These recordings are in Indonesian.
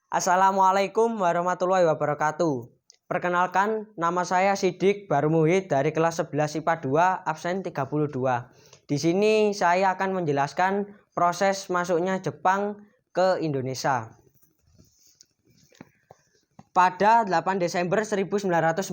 Assalamualaikum warahmatullahi wabarakatuh. Perkenalkan, nama saya Sidik Barmuhid dari kelas 11 IPA 2 absen 32. Di sini saya akan menjelaskan proses masuknya Jepang ke Indonesia. Pada 8 Desember 1941,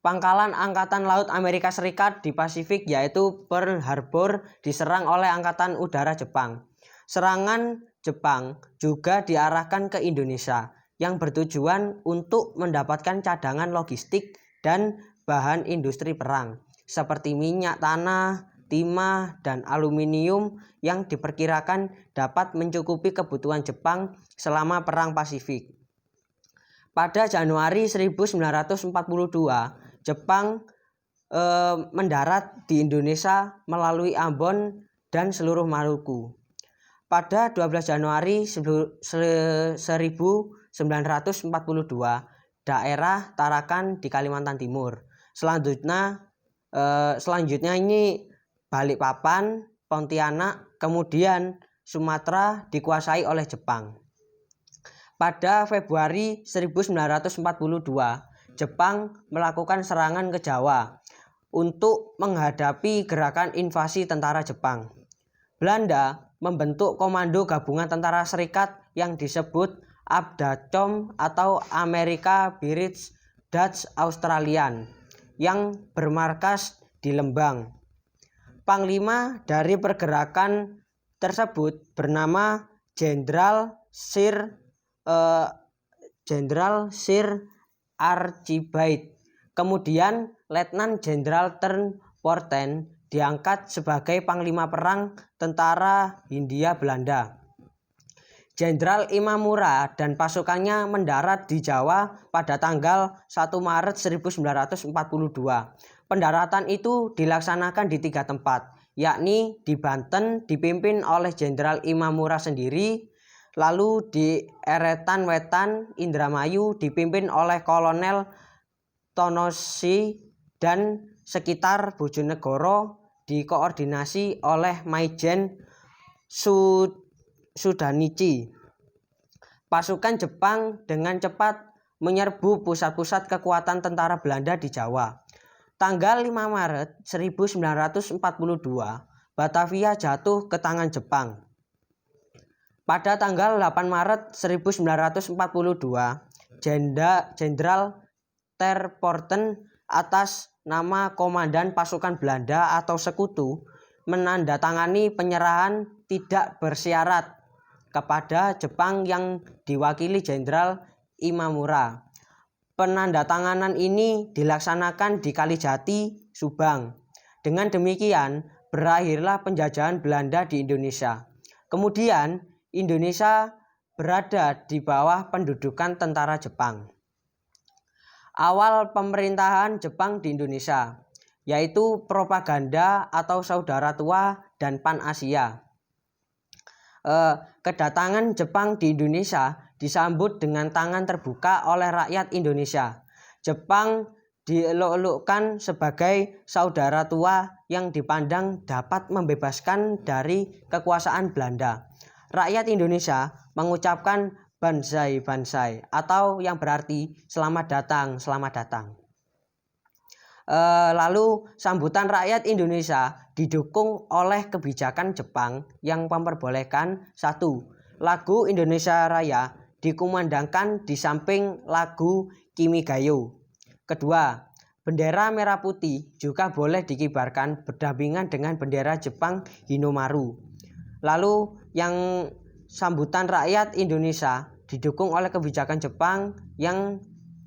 pangkalan Angkatan Laut Amerika Serikat di Pasifik yaitu Pearl Harbor diserang oleh Angkatan Udara Jepang. Serangan Jepang juga diarahkan ke Indonesia yang bertujuan untuk mendapatkan cadangan logistik dan bahan industri perang seperti minyak tanah, timah, dan aluminium yang diperkirakan dapat mencukupi kebutuhan Jepang selama Perang Pasifik. Pada Januari 1942, Jepang mendarat di Indonesia melalui Ambon dan seluruh Maluku. Pada 12 Januari 1942, daerah Tarakan di Kalimantan Timur. Selanjutnya ini Balikpapan, Pontianak, kemudian Sumatera dikuasai oleh Jepang. Pada Februari 1942, Jepang melakukan serangan ke Jawa untuk menghadapi gerakan invasi tentara Jepang. Belanda membentuk Komando Gabungan Tentara Serikat yang disebut Abdacom atau Amerika British Dutch Australian yang bermarkas di Lembang. Panglima dari pergerakan tersebut bernama Jenderal Sir Archibald. Kemudian Letnan Jenderal Terporten diangkat sebagai Panglima Perang Tentara Hindia Belanda. Jenderal Imamura dan pasukannya mendarat di Jawa pada tanggal 1 Maret 1942. Pendaratan itu dilaksanakan di 3 tempat, yakni di Banten dipimpin oleh Jenderal Imamura sendiri, lalu di Eretan Wetan, Indramayu dipimpin oleh Kolonel Tonoshi, dan sekitar Bojonegoro dikoordinasi oleh Maijen Sudanichi. Pasukan Jepang dengan cepat menyerbu pusat-pusat kekuatan tentara Belanda di Jawa. Tanggal 5 Maret 1942, Batavia jatuh ke tangan Jepang. Pada tanggal 8 Maret 1942, Jenderal Terporten atas nama Komandan Pasukan Belanda atau Sekutu menandatangani penyerahan tidak bersyarat kepada Jepang yang diwakili Jenderal Imamura. Penandatanganan ini dilaksanakan di Kalijati, Subang. Dengan demikian, berakhirlah penjajahan Belanda di Indonesia. Kemudian, Indonesia berada di bawah pendudukan tentara Jepang. Awal pemerintahan Jepang di Indonesia, yaitu propaganda atau saudara tua dan Pan-Asia. Kedatangan Jepang di Indonesia disambut dengan tangan terbuka oleh rakyat Indonesia. Jepang dielok-elokkan sebagai saudara tua yang dipandang dapat membebaskan dari kekuasaan Belanda. Rakyat Indonesia mengucapkan Banzai Banzai atau yang berarti selamat datang, selamat datang. Lalu sambutan rakyat Indonesia didukung oleh kebijakan Jepang yang memperbolehkan 1. Lagu Indonesia Raya dikumandangkan di samping lagu Kimigayo. Kedua, bendera merah putih juga boleh dikibarkan berdampingan dengan bendera Jepang Hinomaru. Lalu yang sambutan rakyat Indonesia didukung oleh kebijakan Jepang yang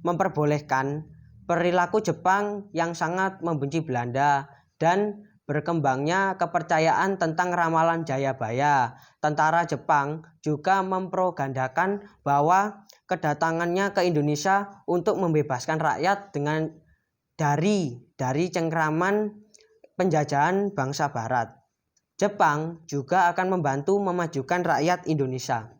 memperbolehkan perilaku Jepang yang sangat membenci Belanda dan berkembangnya kepercayaan tentang ramalan Jayabaya. Tentara Jepang juga mempropagandakan bahwa kedatangannya ke Indonesia untuk membebaskan rakyat dari cengkraman penjajahan bangsa Barat. Jepang juga akan membantu memajukan rakyat Indonesia.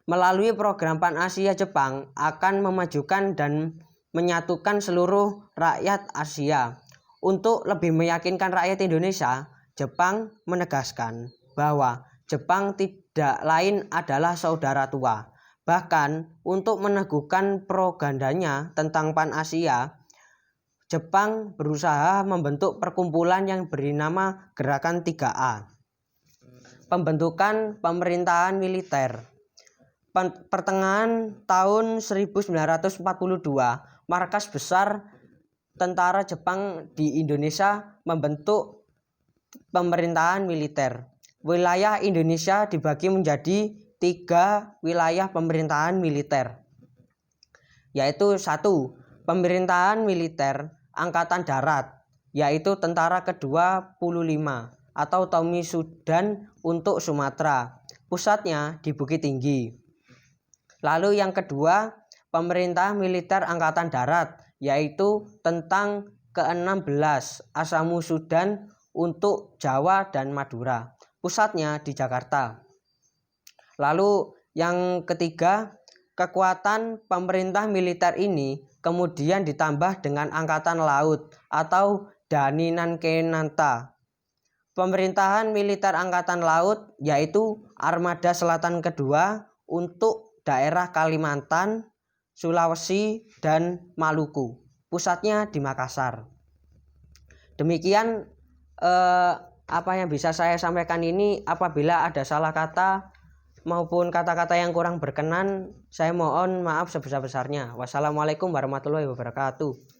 Melalui program Pan-Asia, Jepang akan memajukan dan menyatukan seluruh rakyat Asia. Untuk lebih meyakinkan rakyat Indonesia, Jepang menegaskan bahwa Jepang tidak lain adalah saudara tua. Bahkan untuk meneguhkan propagandanya tentang Pan-Asia, Jepang berusaha membentuk perkumpulan yang bernama Gerakan 3A. Pembentukan pemerintahan militer. Pertengahan tahun 1942, markas besar tentara Jepang di Indonesia membentuk pemerintahan militer. Wilayah Indonesia dibagi menjadi 3 wilayah pemerintahan militer, yaitu 1. Pemerintahan militer Angkatan Darat, yaitu Tentara ke-25 atau Tommy Sudan untuk Sumatera, pusatnya di Bukit Tinggi. Lalu yang kedua, pemerintah militer Angkatan Darat, yaitu Tentang ke-16 Asamu Sudan untuk Jawa dan Madura, pusatnya di Jakarta. Lalu yang ketiga, kekuatan pemerintah militer ini kemudian ditambah dengan Angkatan Laut atau Daninankenanta. Pemerintahan militer Angkatan Laut yaitu Armada Selatan kedua untuk daerah Kalimantan, Sulawesi, dan Maluku, pusatnya di Makassar. Demikian apa yang bisa saya sampaikan ini. Apabila ada salah kata maupun kata-kata yang kurang berkenan, saya mohon maaf sebesar-besarnya. Wassalamualaikum warahmatullahi wabarakatuh.